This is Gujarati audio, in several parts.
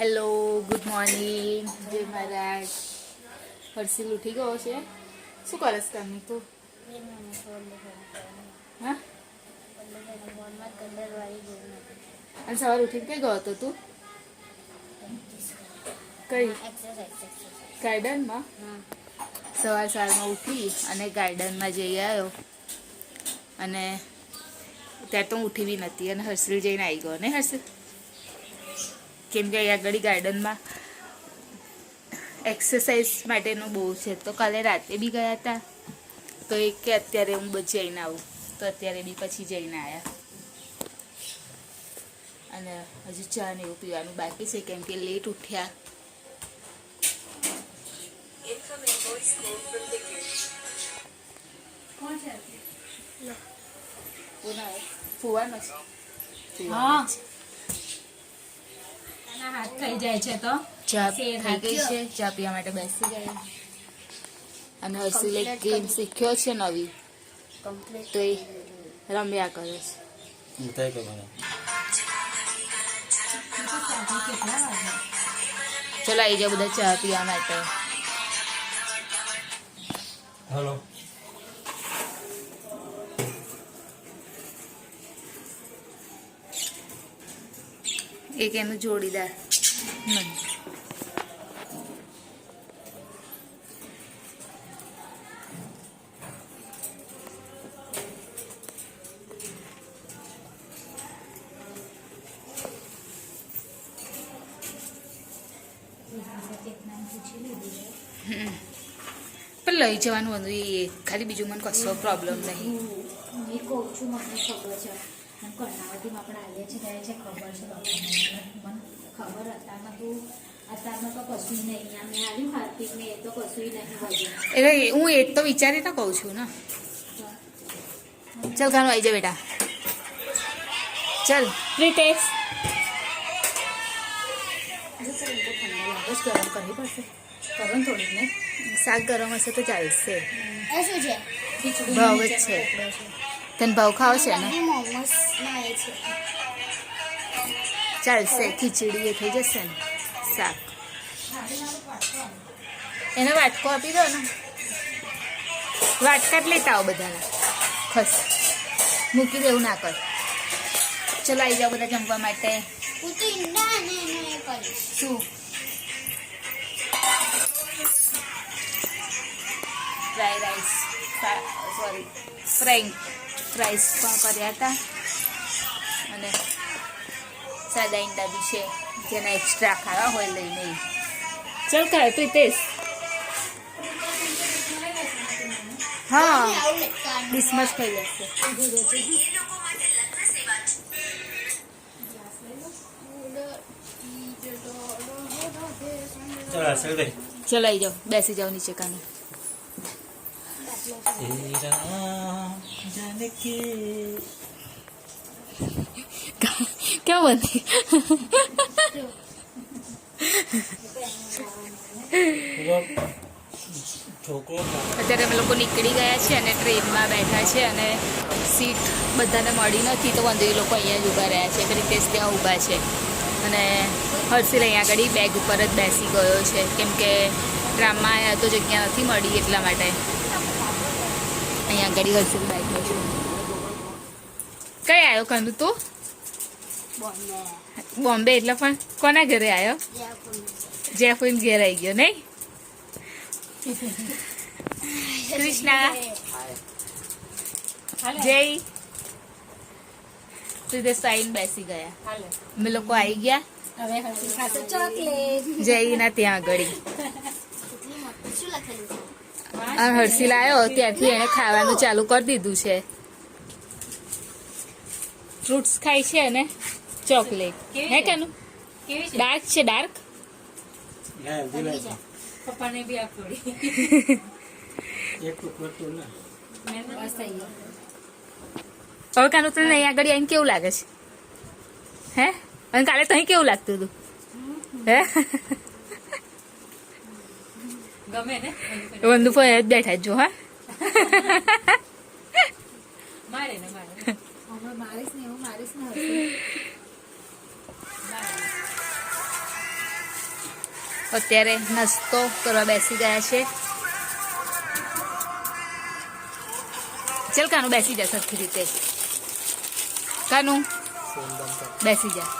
હેલો, ગુડ મોર્નિંગ, જય મહારાજ. હર્ષિલ ઉઠી ગયો છે. શું કરસ તમે તું? હા, અને સવારે ઉઠીને કઈ ગયો હતો તું? કઈ ગાર્ડનમાં? સવારમાં ઉઠી અને ગાર્ડનમાં જઈ આવ્યો અને ત્યાં તો ઉઠી બી નથી અને હર્ષિલ જઈને આવી ગયો ને હર્ષિલ, કેમ કે અહીંયા આગળ ગાર્ડનમાં એક્સરસાઇઝ માટેનું બહુ છે. તો કાલે રાતે બી ગયા હતા તો એ કે અત્યારે હું બસ જઈને આવું, તો અત્યારે બી પછી જઈને આવ્યા. અને હજુ ચા ને એવું પીવાનું બાકી છે કેમ કે લેટ ઉઠ્યા. ફુવાનો છે. હા, હાથ થઈ જાય છે તો ચા થઈ ગઈ છે. ચા પીવા માટે બેસી ગયા અને હર્ષિલ એક ગેમ શીખ્યો છે નવી, તો એ રમ્યા કરે છે. ચલો આવી જાઓ બધા ચા પીવા માટે. હેલો, એક એનું જોડીદાર નહીં. પણ લઈ જવાનું હતું એ ખાલી, બીજું મને કશો પ્રોબ્લેમ નહીં. મેં કહું છું, મને ખબર છે. મને કર્ણાવતીમાં પણ આવીએ છીએ ગયા છે, ખબર છે મને ખબર. અત્યારમાં તો કશું નહીં. અહીંયા મેં આવ્યું હાર્દિક ને એ તો કશું નહીં વધ્યું. એટલે હું એ તો વિચારીને કહું છું ને. ચાલ ગાનું આવી જા બેટા, ચાલ પ્રીતેશ. ગરમ કરવી પડશે, કરો ને થોડીક ને. શાક ગરમ હશે તો ચાલશે. ભાવ જ છે, તને ભાવ ખાવ છે ને, ચાલશે. ખીચડી એ થઈ જશે ને, શાક એને વાટકો આપી દો ને. વાટકા જ લેતા આવો બધાને, ખસ મૂકી દેવું ના કર. ચલો આવી જાઓ બધા જમવા માટે. શું ફ્રાઈ રાઈસ, સોરી ફ્રાઈસ પણ કર્યા હતા અને સાદા ઈંડા બી છે, જેના એક્સ્ટ્રા ખાવા હોય લઈને. ચાલ ખાય પ્રીતેશ. હા, ડિશમાં જ ખાઈ જશે. ચલો આવી જાઓ, બેસી જાઓ નીચે કાને. ક્યાં બની અત્યારે અમે લોકો નીકળી ગયા છે અને ટ્રેનમાં બેઠા છે અને સીટ બધાને મળી નથી, તો વાંધો એ લોકો અહીંયા જ ઊભા રહ્યા છે. રીતેશ ત્યાં ઊભા છે અને હર્ષિલ અહીંયા આગળ બેગ ઉપર જ બેસી ગયો છે કેમ કે ટ્રામમાં આવ્યા તો જગ્યા નથી મળી, એટલા માટે અહીંયા આગળ હર્ષિલ બેઠો છે. કઈ આવ્યો કંદુ તું? બોમ્બે. એટલે પણ કોના ઘરે આવ્યો? જયફુલ ઘેર આવી ગયો નહીં? કૃષ્ણા, જય સીધે સાઈન બેસી ગયા. અમે લોકો આવી ગયા જયના ત્યાં આગળ. હર્ષિલ આવ્યો ત્યારથી એને ખાવાનું ચાલુ કરી દીધું છે. ફ્રૂટ્સ ખાય છે અને ચોકલેટ. હે કાનું ડાર્ક છે? ડાર્ક પપ્પાને બી આપ થોડી. હવે કાનું તને અહીં આગળ આવીને કેવું લાગે છે? હે, અને કાલે તો અહીં કેવું લાગતું હતું? હે, ગમે ને વંદુ પર જ બેઠા જો. હા, મારે ને મારે મારીશ ને હું મારીશ ને અત્યારે નાસ્તો કરવા બેસી ગયા છે. ચાલ કાનું બેસી જા સરખી રીતે. કાનું બેસી જા.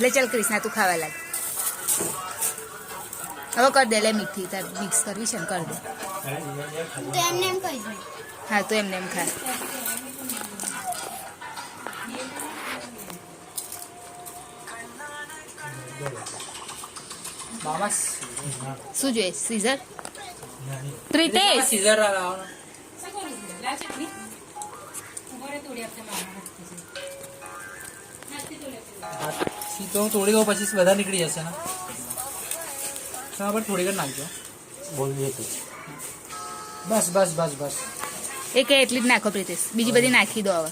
લે ચાલ ક્રિષ્ના તું ખાવા લાગ. હવે કર દે લે મીઠી તાર મિક્સ કરવી છે ને કર દે. હા તો એમને એમ ખા. શું જોઈએ સીઝર? પ્રિટેશ સીઝર તો હું તોડી દઉં પછી બધા નીકળી જશે ને. બરાબર થોડી કર નાખજો. બસ બસ બસ બસ એ કે એટલી જ નાખો પ્રિટેશ, બીજી બધી નાખી દો હવે.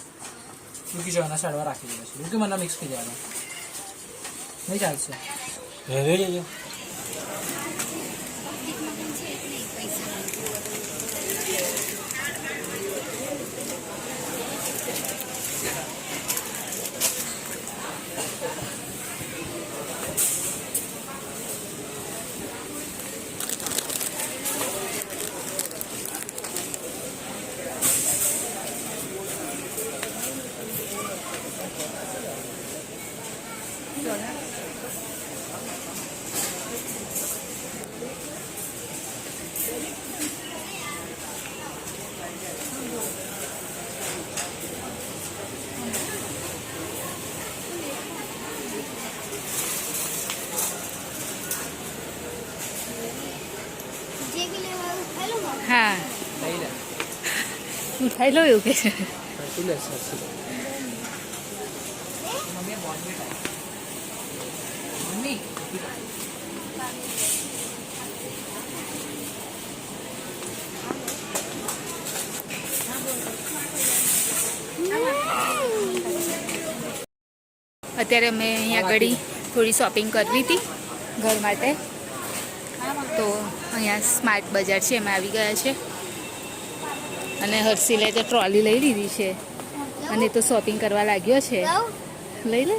રૂકી જવાના સાડવા રાખી દો પછી રૂકી મને મિક્સ થઈ જાય નહીં ચાલશે. હા લઈ લે ઉઠાઈ લો એવું કે છે. તું લે મમ્મી બોર્નવિટા મમ્મી અત્યારે અમે અહીંયા આગળ થોડી શોપિંગ કરવી હતી ઘર માટે, તો અહીંયા સ્માર્ટ બજાર છે એમાં આવી ગયા છે. અને હર્ષિલે તો ટ્રોલી લઈ લીધી છે અને તો શોપિંગ કરવા લાગ્યો છે. લઈ લે.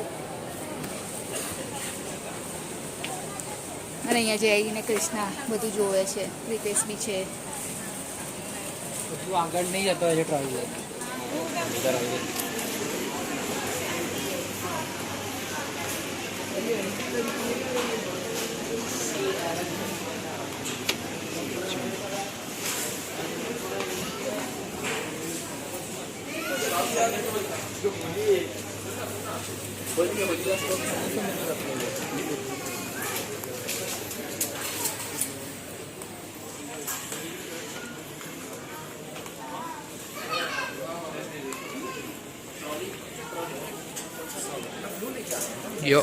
અને અહીંયા જઈને કૃષ્ણા બધું જોવે છે. રીતેશ બી છે. તું આગળ નહીં જતો હજુ ટ્રાવેલ લઈને. Yo.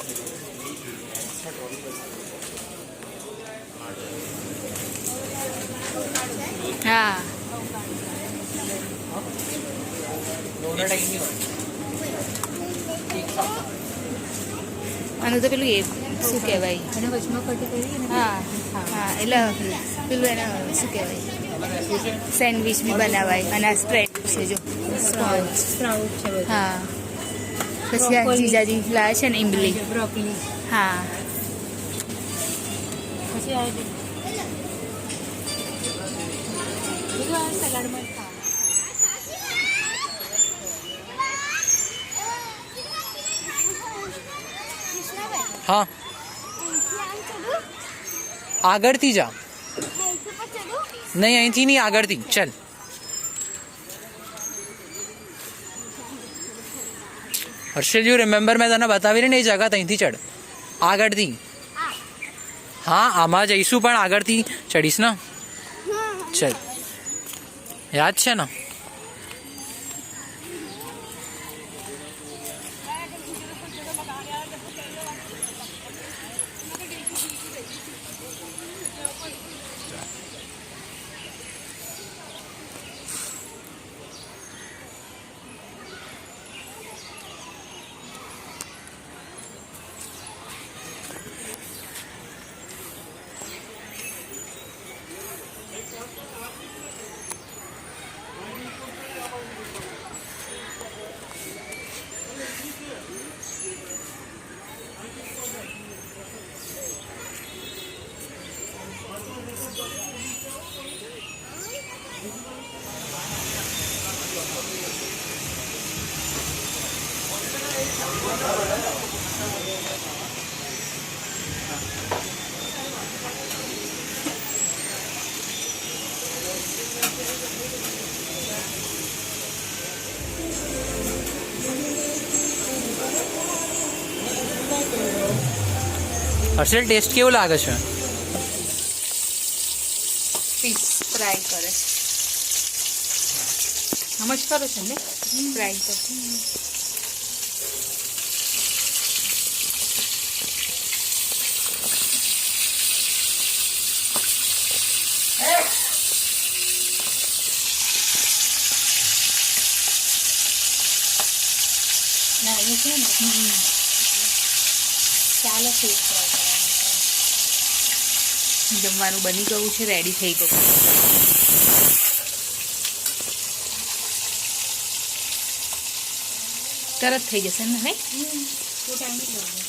હા આનું તો પેલું એ શું કહેવાય, અને વચમાં કટી કરી હા હા એટલે પેલું એને શું કહેવાય, સેન્ડવિચ બી બનાવાય. અને આ સ્પ્રેડ છે જો સ્પોન્જ. સ્પ્રાઉટ છે બધું. હા પછી આ જીજાજી લાવે છે ને ઇમલી. બ્રોકલી હા પછી આ બધું આ સલાડમાં જ ખાવાનું. હા આગળથી જા. નહીં અહીંથી નહીં આગળથી ચાલ. હર્ષલ યુ રિમેમ્બર મેં તને બતાવી ને એ જગા ત્યાંથી ચડ આગળથી. હા આમાં જઈશું પણ આગળથી ચડીશ ને. ચલ યાદ છે ને. હર્ષલ ટેસ્ટ કેવું લાગે છે? ફિશ ફ્રાય કરે છે. આમ જ કરો છે ને ફ્રાય તો. નાની છે ને ચાલો ફિશ ફ્રાય કરવાનું. જમવાનું બની ગયું છે, રેડી થઈ ગયું. તરત થઈ જશે ને ભાઈ. તો ટાઈમ જ લાગે,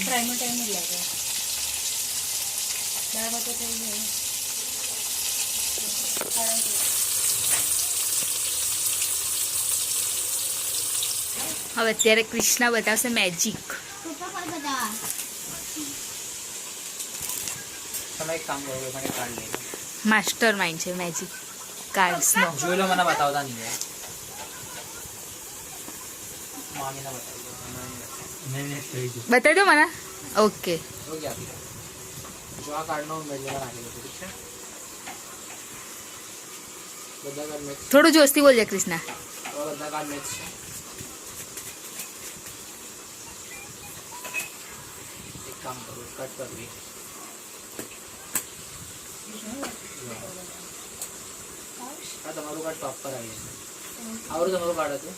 ફ્રાયમાં ટાઈમ જ લાગે. દાળ ભાત તો થઈ જાય. હવે અત્યારે કૃષ્ણા બતાવશે મેજિક. તમે એક કામ કરો, મને કાર્ડ લઈ લો. માસ્ટર માઇન્ડ છે મેજિક કાર્ડ્સનો. જોઈ લો, મને બતાવતા નહીં યાર. મામીને બતાવી દો. બતાવી દો મને. ઓકે. ઓકે, આપી દો. જો આ કાર્ડનો મેજર નાખી દો, ઠીક છે? બધા કાર્ડ મેચ. થોડું જોશથી બોલજે કૃષ્ણા. બધા કાર્ડ મેચ છે. એક કામ કરો, કટ કરવી. આ તમારું કાર્ડ ટોપ પર આવી જશે. આવરું તમારું કાર્ડ હતું.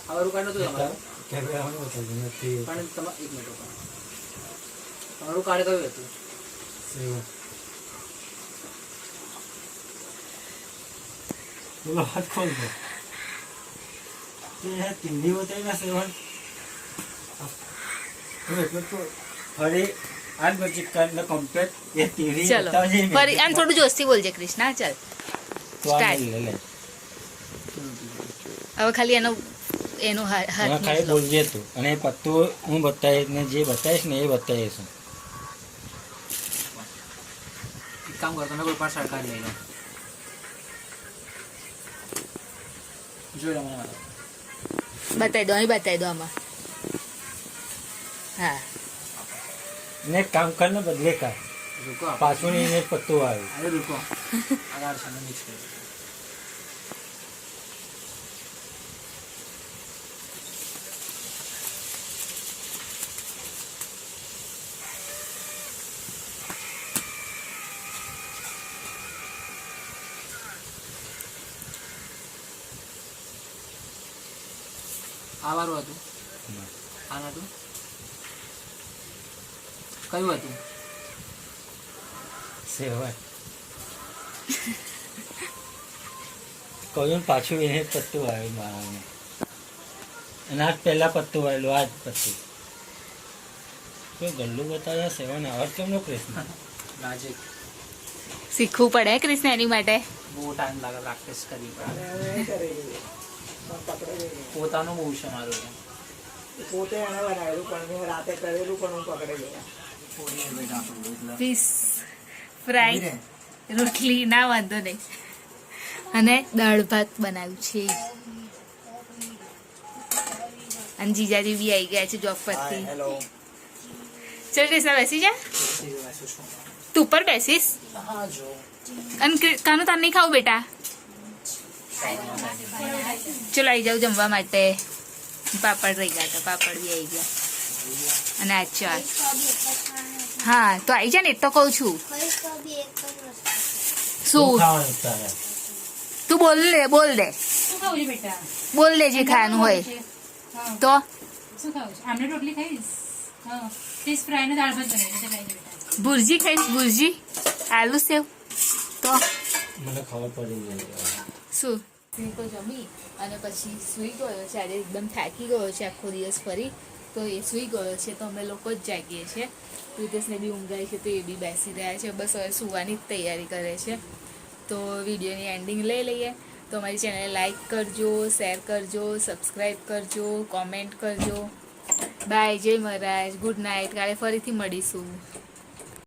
આવરું કાર્ડ નતું તમારું. પણ તમારે એક મિનિટ ઉપર. તમારું કાર્ડ કયું હતું? बोलो हाथ खोल दो। ये है तिंडी होते हैं ना सेवन। तो अरे आज बच्चे करना कंप्लीट ये तिंडी ચલો ફરી આમ થોડું જોશથી બોલજે કૃષ્ણા. ચાલ तो आ start. ले ले હવે ખાલી એનો હાથ मैं खाली નીચલો. बोल दिए तू अने पत्तू हूँ बताइए ने जे बताइए ने ये बताइए सो એક કામ કરો, તમે કોઈ પણ સરકાર લઈ લો. જોઈ લો, મને બતાવો. બતાવી દો, અહીં બતાવી દો આમાં. હા ने काम करने बदले का રૂકો पासों ने ने पत्तू आए અરે રૂકો. આધાર છે મિક્સ કરી. આ વાળું હતું, આ નતું, કયું હતું? સેવન કહ્યું પાછું એને પત્તું આવ્યું મારાને અને આજ પહેલા પત્તું આવેલું આજ પત્તું કોઈ ગલ્લું બતાવ્યા સેવન આવડ કેમનો પ્રશ્ન નાજિક. શીખવું પડે કૃષ્ણ એની માટે. બહુ ટાઈમ લાગે, પ્રેક્ટિસ કરવી પડે. પોતાનું બહુ છે મારું. પોતે એને બનાવેલું પણ મેં રાતે કરેલું પણ હું પકડી ગયા. ફિશ ફ્રાય રોટલી ના વાંધો નહીં. અને દાળ ભાત બનાવ્યું છે. અને જીજાજી બી આવી ગયા છે જોબ પરથી. હેલો. ચલ કૃષ્ણ બેસી જા. તું ઉપર બેસીશ. હા જો અને કાનું તાર નહીં ખાવું બેટા. ચલો આવી જાઉં જમવા માટે. પાપડ રહી ગયા હતા, પાપડ બી આવી ગયા. અને આ ચાર. હા તો આવી જા ને, તો કહું છું. શું ખાવાનું તારે તું બોલ દે, બોલ દે, શું ખાવું છે બેટા? બોલ દે જે ખાવાનું હોય હા, તો. શું ખાવું છે? આમને રોટલી ખાઈશ. હા, ફિશ ફ્રાય ને દાળ ભાત બનાવી છે બેટા. ભુરજી ખાઈશ, ભુરજી આલુ સેવ તો મને ખબર પડી ગઈ શું. તો જમી અને પછી સૂઈ ગયો છે. આજે એકદમ થાકી ગયો છે આખો દિવસ ફરી, તો એ સૂઈ ગયો છે. તો અમે લોકો જ જાગીએ છીએ. રિતેશને બી ઊંઘાય છે, તો એ બી બેસી રહ્યા છે. બસ હવે સુવાની જ તૈયારી કરે છે. તો વિડીયોની એન્ડિંગ લઈ લઈએ. તો અમારી ચેનલને લાઈક કરજો, શેર કરજો, સબસ્ક્રાઈબ કરજો, કોમેન્ટ કરજો. બાય, જય મહારાજ, ગુડ નાઇટ. કાલે ફરીથી મળીશું.